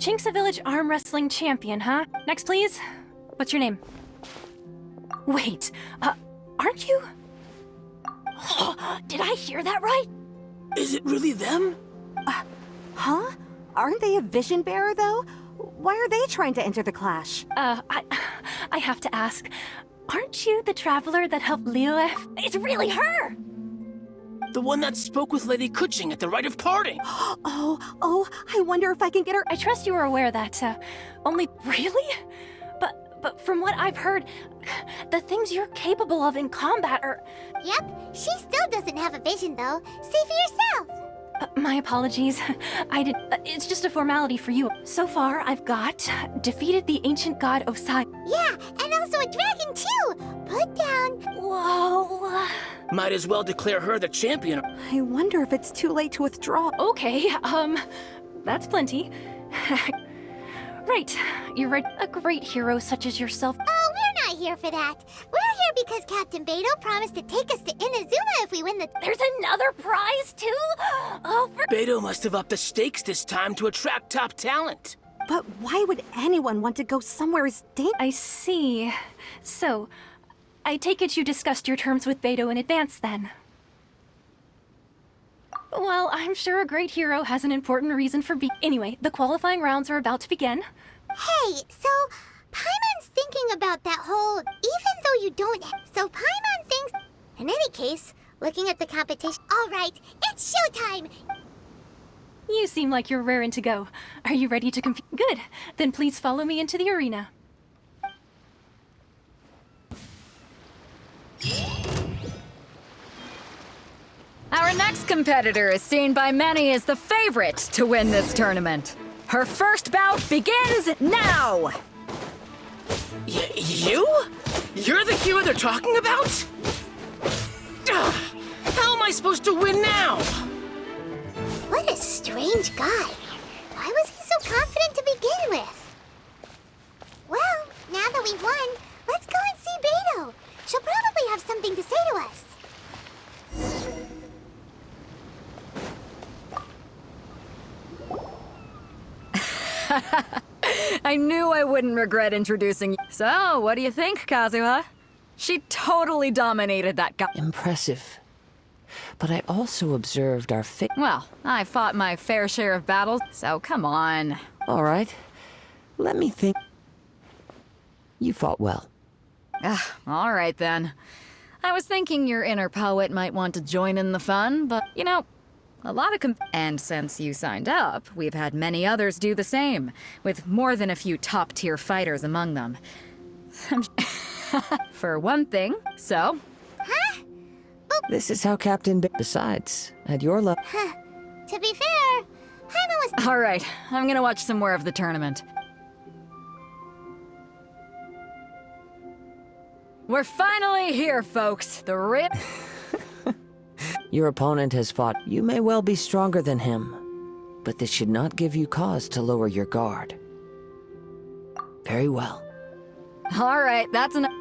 Chinksa Village arm wrestling champion, huh? Next, please. What's your name? Wait, aren't you? Did I hear that right? Is it really them? Huh? Aren't they a vision bearer, though? Why are they trying to enter the clash? I have to ask. Aren't you the traveler that helped Leo? It's really her! The one that spoke with Lady Kuching at the rite of parting. Oh, I wonder if I can get her. I trust you are aware that, only... Really? But from what I've heard, the things you're capable of in combat are... Yep, she still doesn't have a vision though. See for yourself. My apologies. It's just a formality for you. So far, I've got defeated the ancient god Osai. Yeah, and also a dragon too. Put down. Whoa. Might as well declare her the champion. I wonder if it's too late to withdraw. Okay, that's plenty. Right, you're right. A great hero such as yourself. Oh, we're not here for that. We're here because Captain Beto promised to take us to Inazuma if we win the... There's another prize, too? Oh, Beto must have upped the stakes this time to attract top talent. But why would anyone want to go somewhere as dangerous? I see. So, I take it you discussed your terms with Beto in advance, then? Well, I'm sure a great hero has an important reason for being... Anyway, the qualifying rounds are about to begin. Hey, so Paimon's thinking about that whole... Even though you don't... So Paimon thinks... In any case, looking at the competition... All right, it's showtime! You seem like you're raring to go. Are you ready to compete? Good. Then please follow me into the arena. Our next competitor is seen by many as the favorite to win this tournament. Her first bout begins now! You? You're the hero they're talking about? How am I supposed to win now? What a strange guy. Why was he so confident to begin with? Well, now that we've won, let's go and see Beto. She'll probably have something to say to us. I knew I wouldn't regret introducing you. So, what do you think, Kazuha? She totally dominated that guy. Impressive. But I also observed our Well, I fought my fair share of battles, so come on. All right. Let me think. You fought well. All right then. I was thinking your inner poet might want to join in the fun, but, you know, a lot of And since you signed up, we've had many others do the same, with more than a few top-tier fighters among them. For one thing, so... Huh? This is how Captain Besides, at your level... To be fair, Paimon was... All right, I'm gonna watch some more of the tournament. We're finally here, folks. The real... Your opponent has fought. You may well be stronger than him, but this should not give you cause to lower your guard. Very well. All right, that's enough.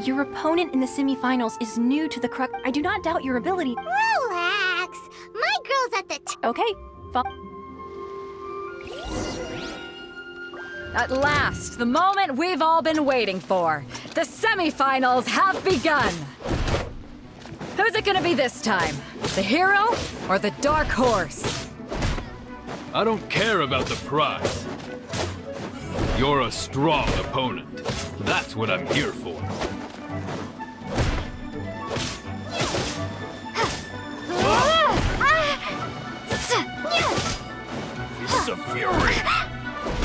Your opponent in the semifinals is new to the Crux. I do not doubt your ability. Relax. My girl's at the... Okay, At last, the moment we've all been waiting for. The semifinals have begun. Who's it gonna be this time? The hero or the dark horse? I don't care about the prize. You're a strong opponent. That's what I'm here for. It's a fury!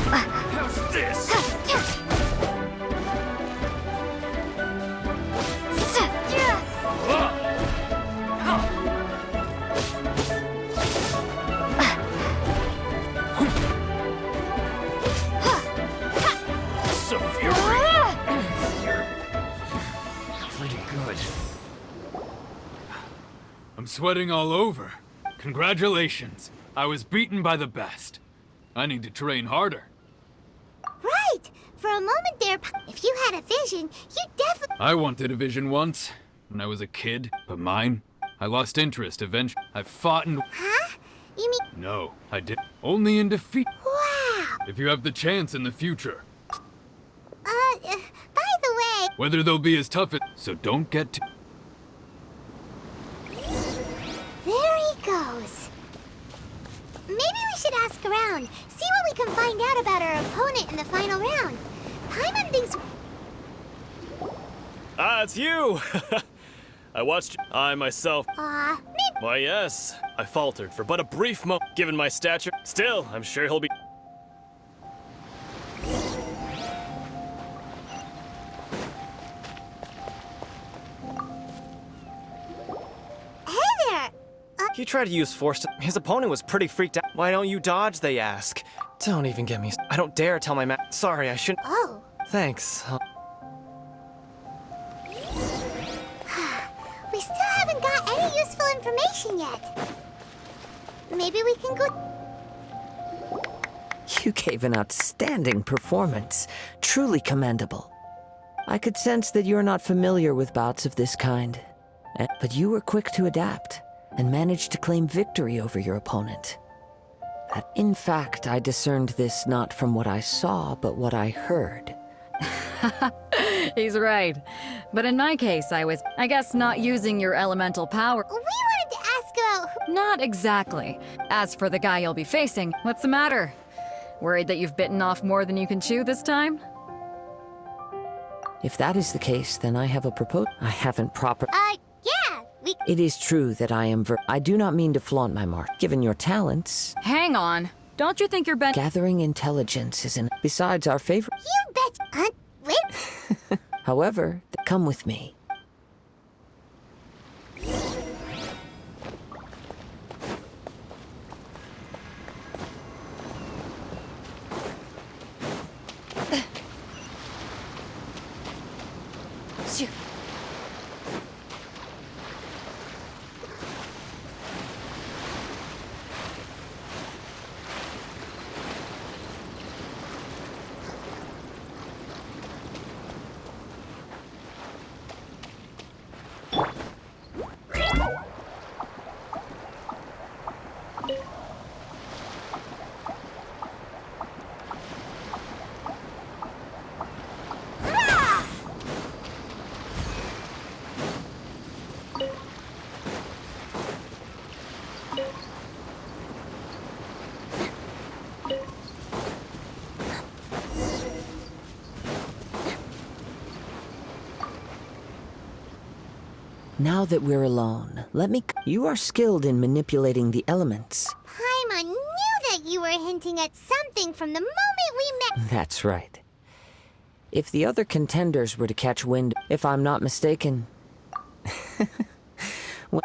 How's this? It's a fury! You're pretty good. I'm sweating all over. Congratulations. I was beaten by the best. I need to train harder. Right! For a moment there, if you had a vision, you definitely... I wanted a vision once. when I was a kid, but mine, I lost interest eventually. I fought and... Huh? You mean... No, I did. Only in defeat. Wow! If you have the chance in the future. By the way... Whether they'll be as tough as... So don't get too... There he goes. Maybe we should ask around, see what we can find out about our opponent in the final round. Paimon thinks... Ah, it's you! I watched I myself... maybe... Why, yes. I faltered for but a brief moment, given my stature. Still, I'm sure he'll be... Hey there! He tried to use force to... His opponent was pretty freaked out. Why don't you dodge, they ask. Don't even get me... I don't dare tell my Sorry, I shouldn't... Oh. Thanks. We still haven't got any useful information yet. Maybe we can go... You gave an outstanding performance. Truly commendable. I could sense that you're not familiar with bouts of this kind. But you were quick to adapt and managed to claim victory over your opponent. In fact, I discerned this not from what I saw, but what I heard. He's right. But in my case, I guess, not using your elemental power. We wanted to ask about who... Not exactly. As for the guy you'll be facing, what's the matter? Worried that you've bitten off more than you can chew this time? If that is the case, then I have a proposal. I haven't proper... yeah, we... It is true that I am I do not mean to flaunt my mark. Given your talents... Hang on. Don't you think you're Gathering intelligence is besides our favorite... You bet... wait... However, come with me. Now that we're alone, You are skilled in manipulating the elements. Paimon knew that you were hinting at something from the moment we met. That's right. If the other contenders were to catch wind, if I'm not mistaken...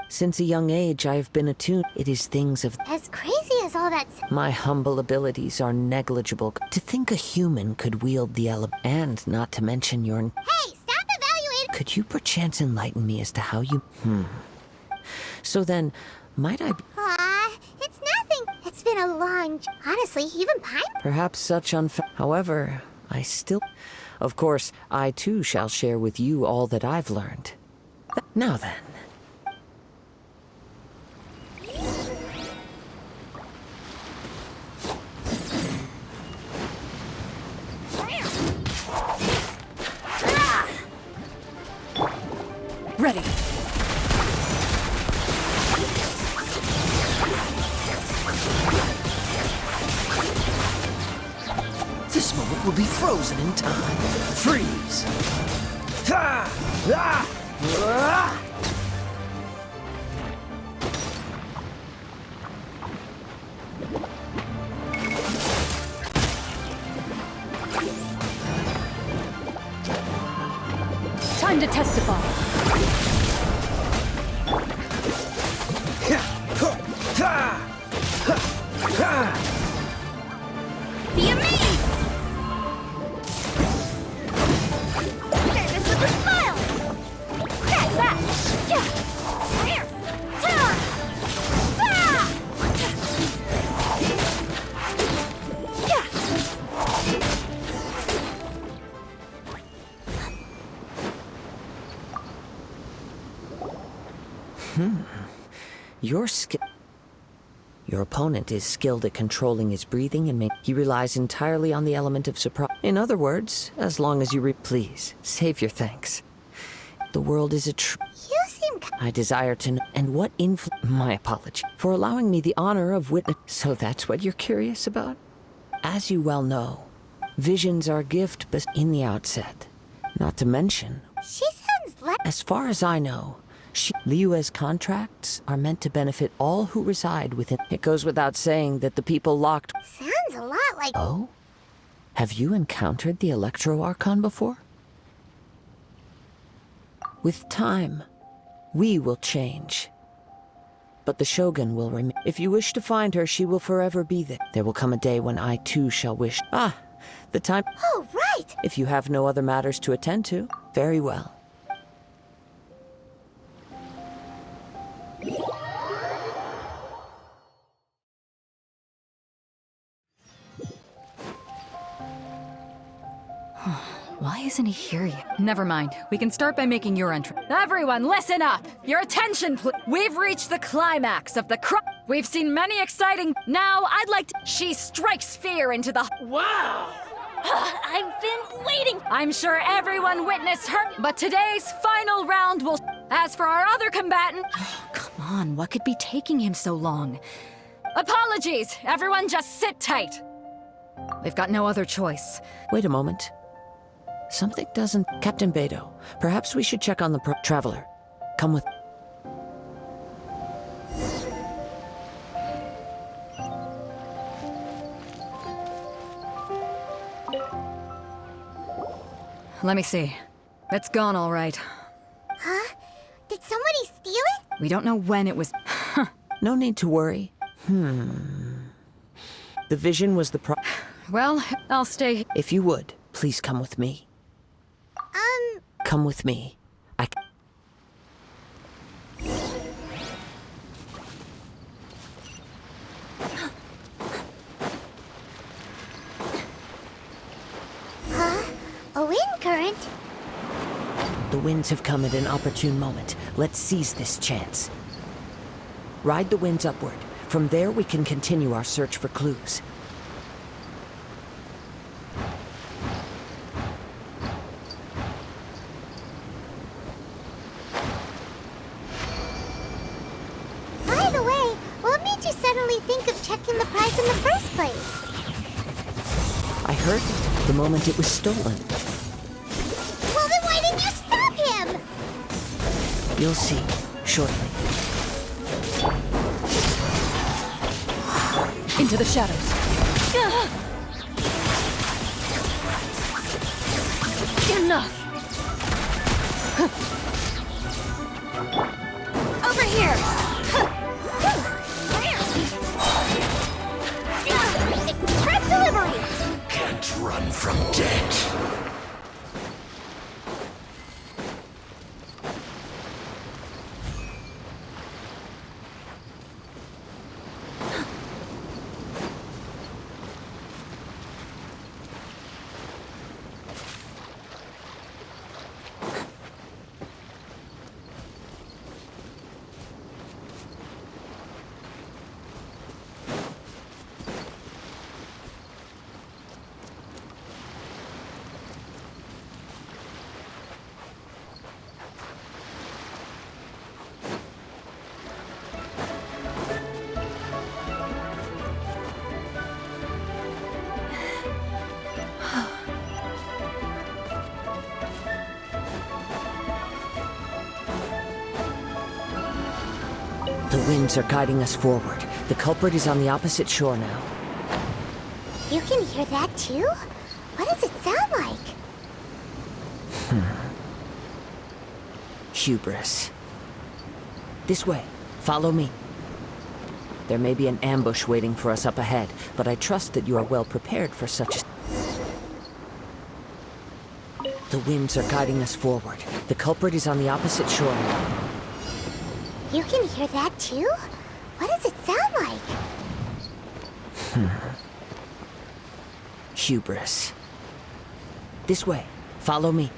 Since a young age, I have been attuned. It is things of... As crazy as all that... My humble abilities are negligible. To think a human could wield the element, and not to mention your... Hey, stop evaluating... Could you perchance enlighten me as to how you... So then, might I... It's nothing. It's been a long... Honestly, even Paimon... Perhaps such However, I still... Of course, I too shall share with you all that I've learned. Now then... Ready. This moment will be frozen in time. Freeze! Ha! Ah! Ah! Time to testify. Be amazed! Service with a smile! Scratch that! Here! Your opponent is skilled at controlling his breathing and he relies entirely on the element of surprise. In other words, as long as you please, save your thanks. The world is a You seem I desire to know. And what my apology for allowing me the honor of witness. So that's what you're curious about? As you well know, visions are a gift but in the outset. Not to mention, She sounds like... as far as I know, Liyue's contracts are meant to benefit all who reside within. It goes without saying that the people locked. Sounds a lot like... Oh? Have you encountered the Electro Archon before? With time, we will change. But the Shogun will remain. If you wish to find her, she will forever be there. There will come a day when I too shall wish. The time. Oh, right! If you have no other matters to attend to, very well. Why isn't he here yet? Never mind. We can start by making your entry. Everyone, listen up! Your attention, please! We've reached the climax of the We've seen many exciting... Now, I'd like to... She strikes fear into the... Wow! I've been waiting. I'm sure everyone witnessed her, but today's final round will... As for our other combatant... Come on, what could be taking him so long? Apologies! Everyone just sit tight! We've got no other choice. Wait a moment. Something doesn't... Captain Beidou, perhaps we should check on the traveler. Come with... Let me see. It's gone all right. Huh? Did somebody steal it? We don't know when it was... No need to worry. The vision was the Well, I'll stay... If you would, please come with me. Come with me. Huh? A wind current? The winds have come at an opportune moment. Let's seize this chance. Ride the winds upward. From there, we can continue our search for clues. By the way, what made you suddenly think of checking the prize in the first place? I heard it the moment it was stolen. Well, then why didn't you stop him? You'll see shortly. Into the shadows. Enough. Over here. Express delivery! Can't run from death. The winds are guiding us forward. The culprit is on the opposite shore now. You can hear that too? What does it sound like? Hubris. This way. Follow me. There may be an ambush waiting for us up ahead, but I trust that you are well prepared for such a... The winds are guiding us forward. The culprit is on the opposite shore now. You can hear that too? What does it sound like? Hubris. This way. Follow me.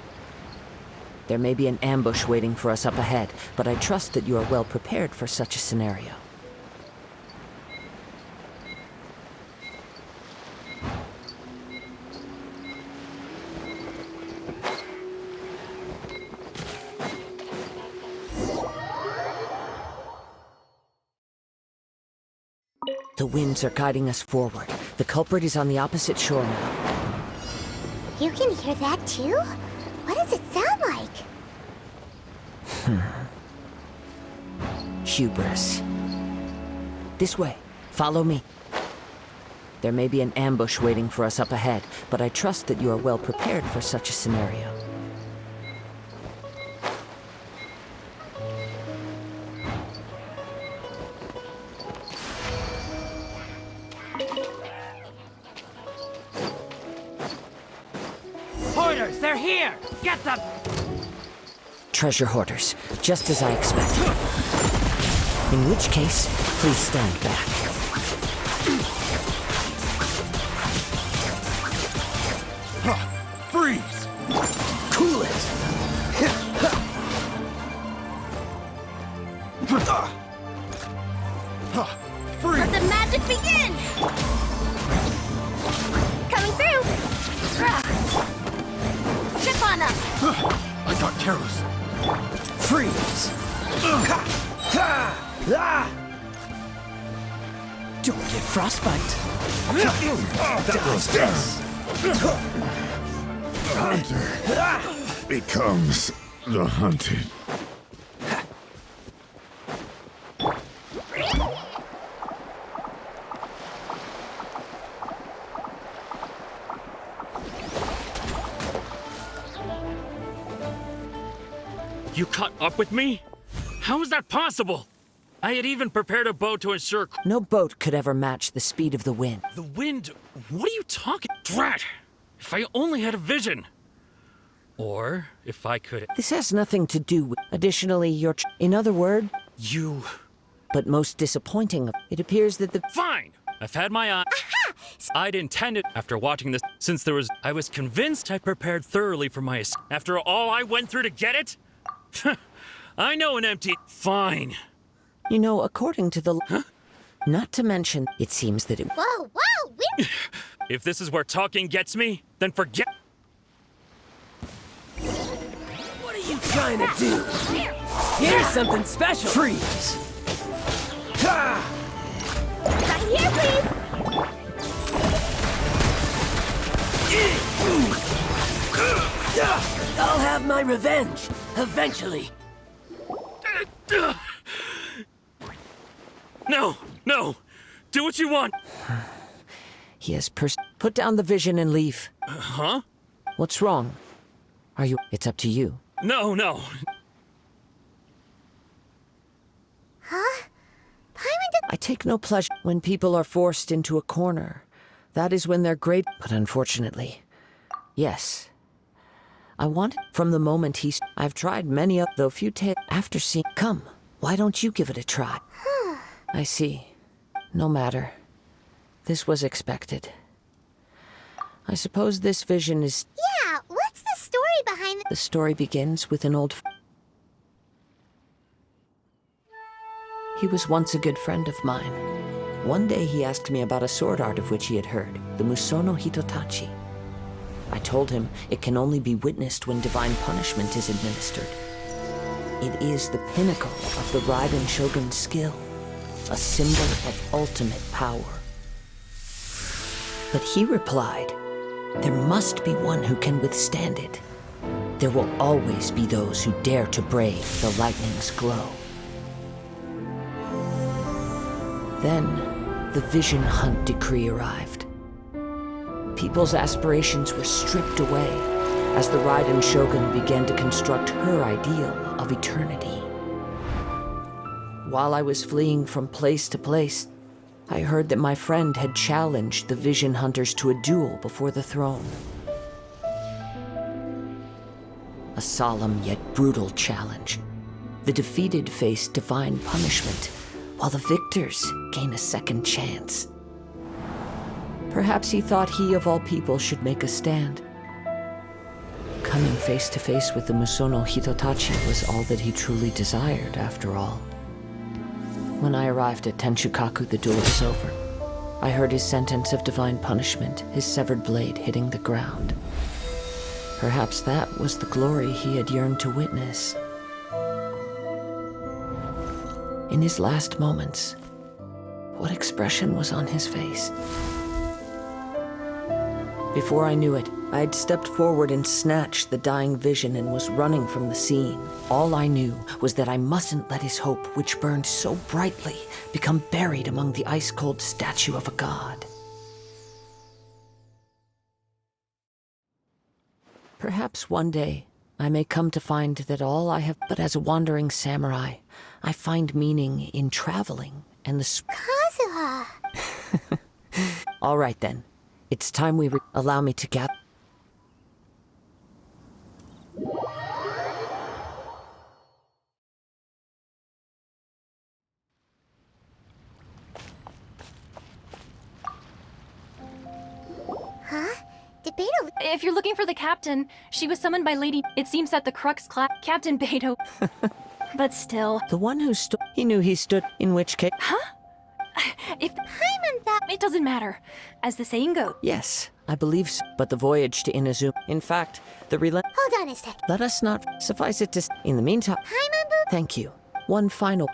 There may be an ambush waiting for us up ahead, but I trust that you are well prepared for such a scenario. The winds are guiding us forward. The culprit is on the opposite shore now. You can hear that too? What does it sound like? Hubris. This way. Follow me. There may be an ambush waiting for us up ahead, but I trust that you are well prepared for such a scenario. Hoarders, they're here! Get them! Treasure hoarders, just as I expected. In which case, please stand back. Freeze! Cool it! Freeze! Let the magic begin! Coming through! Chip on them! I got careless. Freeze! Don't get frostbite. That this. Hunter becomes the hunted. You caught up with me? How is that possible? I had even prepared a boat to ensure... No boat could ever match the speed of the wind. The wind? What are you talking... Drat! If I only had a vision! Or, if I could... This has nothing to do with... Additionally, your... In other words... You... But most disappointing, it appears that the... Fine! I've had my eye... I'd intended, after watching this, since there was... I was convinced I prepared thoroughly for my... After all I went through to get it? I know an empty... Fine. You know, according to the... Huh? Not to mention, it seems that it... Whoa, whoa! If this is where talking gets me, then forget... What are you trying to do? Here's something special! Freeze! Right here, please! I'll have my revenge, eventually. No! No! Do what you want! He has Put down the vision and leave. Huh? What's wrong? Are you... It's up to you. No, no. Huh? Paimon did... I take no pleasure when people are forced into a corner. That is when they're great... But unfortunately... Yes. I want... From the moment he's... I've tried many of... Though few take... After seeing... Come. Why don't you give it a try? I see. No matter. This was expected. I suppose this vision is... Yeah, what's the story behind The story begins with an old... He was once a good friend of mine. One day he asked me about a sword art of which he had heard, the Musono Hitotachi. I told him it can only be witnessed when divine punishment is administered. It is the pinnacle of the Raiden Shogun's skill, a symbol of ultimate power. But he replied, there must be one who can withstand it. There will always be those who dare to brave the lightning's glow. Then, the Vision Hunt decree arrived. People's aspirations were stripped away as the Raiden Shogun began to construct her ideal of eternity. While I was fleeing from place to place, I heard that my friend had challenged the Vision Hunters to a duel before the throne. A solemn yet brutal challenge. The defeated face divine punishment, while the victors gain a second chance. Perhaps he thought he of all people should make a stand. Coming face to face with the Musono Hitotachi was all that he truly desired, after all. When I arrived at Tenchukaku, the duel was over. I heard his sentence of divine punishment, his severed blade hitting the ground. Perhaps that was the glory he had yearned to witness. In his last moments, what expression was on his face? Before I knew it, I had stepped forward and snatched the dying vision and was running from the scene. All I knew was that I mustn't let his hope, which burned so brightly, become buried among the ice-cold statue of a god. Perhaps one day, I may come to find that all I have, but as a wandering samurai, I find meaning in traveling and the Kazuha! All right then. It's time we allow me to gather. Huh? Did Beto... If you're looking for the captain, she was summoned by Lady... It seems that the Crux Captain Beto... But still... The one who stood... He knew he stood, in which case... Huh? If... It doesn't matter. As the saying goes... Yes, I believe so. But the voyage to Inazuma... In fact, the Hold on a sec. Let us not... Suffice it to... In the meantime... Thank you. One final...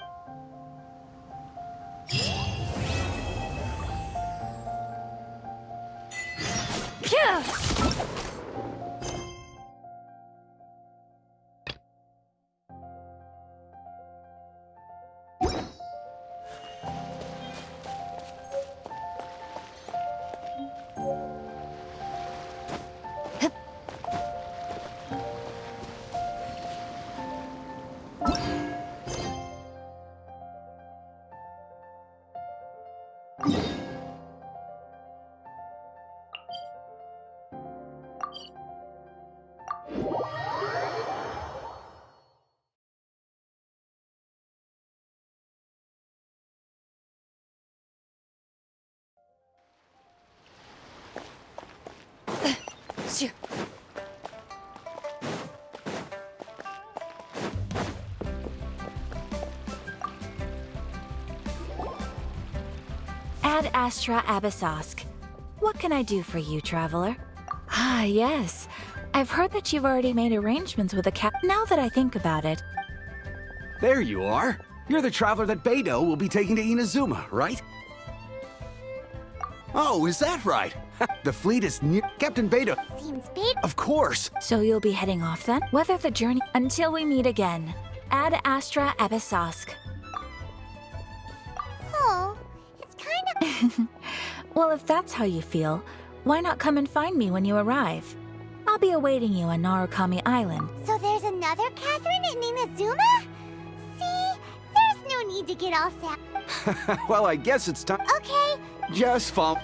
Yeah! Shoo. Ad Astra Abyssosk. What can I do for you, traveler? Ah, yes. I've heard that you've already made arrangements with the Now that I think about it... There you are. You're the traveler that Beto will be taking to Inazuma, right? Oh, is that right? The fleet is near... Captain Beto... Seems big. Of course. So you'll be heading off then? Weather the journey until we meet again. Ad Astra Abyssosk. Oh, it's kind of... Well, if that's how you feel, why not come and find me when you arrive? I'll be awaiting you on Narukami Island. So there's another Catherine in Inazuma? See? There's no need to get all sad. Well, I guess it's time... Okay. Just follow...